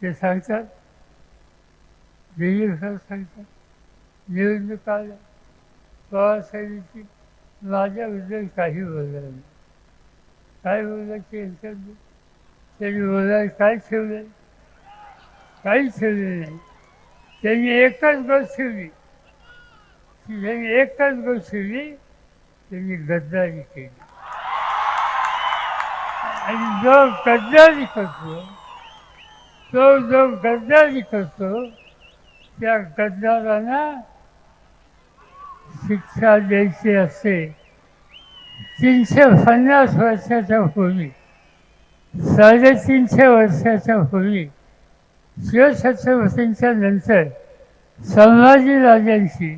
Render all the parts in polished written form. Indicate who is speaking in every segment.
Speaker 1: ते सांगतात, दिलीप सर सांगतात, निवडणूक आल्या पवारसाहेबांची माझ्याबद्दल काही बोललं नाही. काय बोलायचे यांच्याबद्दल? त्यांनी बोलायला काय ठेवलं? काहीच ठेवले नाही. त्यांनी एकच गोष्ट ठेवली, त्यांनी गद्दारी केली. आणि जो गद्दारी करतो त्या गद्दारांना शिक्षा द्यायची असते. 350 वर्षाच्या पूर्वी, 350 वर्षाच्या पूर्वी शिवछत्रपतींच्या नंतर संभाजी राजांची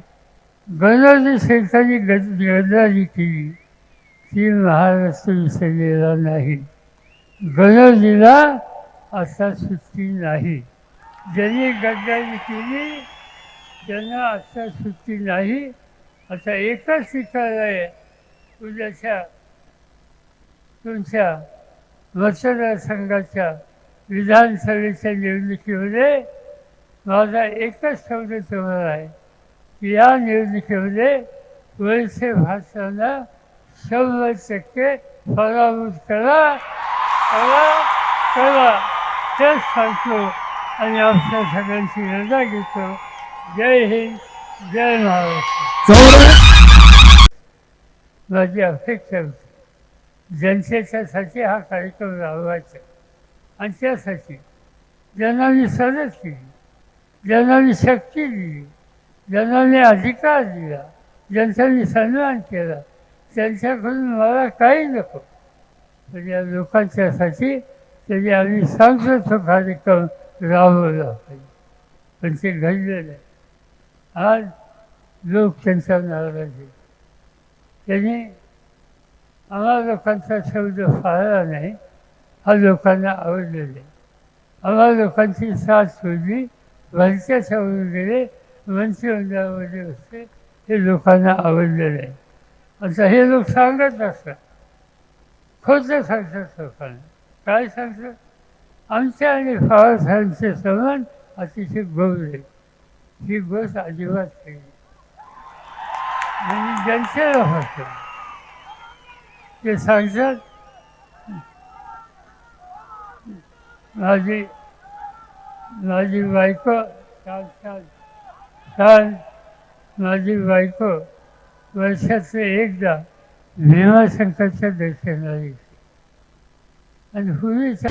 Speaker 1: गणोजी शेठांनी गद्दारी केली, ती महाराष्ट्र विसरलेला नाही. गणोजीला आता सुट्टी नाही. ज्यांनी गद्दारी केली त्यांना आता सुट्टी नाही. आता एकच शिकायला आहे, उद्याच्या तुमच्या मतदारसंघाच्या विधानसभेच्या निवडणुकीमध्ये माझा एकच शब्द तुम्हाला आहे की या निवडणुकीमध्ये वळसे भाषणांना 100% पराभूत करा. तेच सांगतो आणि आपल्या सगळ्यांची रजा घेतो. जय हिंद, जय महाराष्ट्र. माझी अपेक्षा होती जनतेच्यासाठी हा कार्यक्रम राबवायचा आणि त्यासाठी ज्यांना मी मदत केली, ज्यांना मी शक्ती दिली, ज्यांना मी अधिकार दिला, ज्यांचा मी सन्मान केला, त्यांच्याकडून मला काही नको. पण या लोकांच्यासाठी तरी आम्ही सांगतो तो कार्यक्रम राबवला पाहिजे. पण ते घडलं नाही. आज लोक त्यांचा नाराज आहे. त्यांनी आम्हा लोकांचा शब्द पाळला नाही. हा लोकांना आवडलेला आहे. आम्हा लोकांची साथ सोडली, भरच्याच्या वरून गेले, मंत्रिमंडळामध्ये बसले, हे लोकांना आवडलेलं आहे. आता हे लोक सांगत असतात, खोटं सांगतात लोकांना. काय सांगतात? आमच्या आणि पवारसाहेबांचे संबंध अतिशय गौर आहे. ही गोष्ट अजिबात नाही. म्हणजे जनतेला फक्त ते सांगतात, माझी बायको माझी बायको वर्षाचं एकदा भीमाशंकरच्या दर्शनाला येते. आणि पूर्वीच्या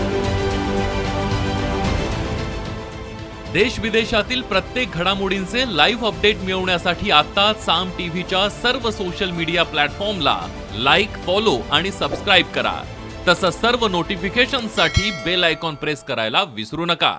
Speaker 2: देश विदेशातील प्रत्येक घडामोडींचे लाईव्ह अपडेट मिळवण्यासाठी आता साम टीव्हीच्या सर्व सोशल मीडिया प्लॅटफॉर्मला लाईक, फॉलो आणि सबस्क्राईब करा. तसंच सर्व नोटिफिकेशनसाठी बेल आयकॉन प्रेस करायला विसरू नका.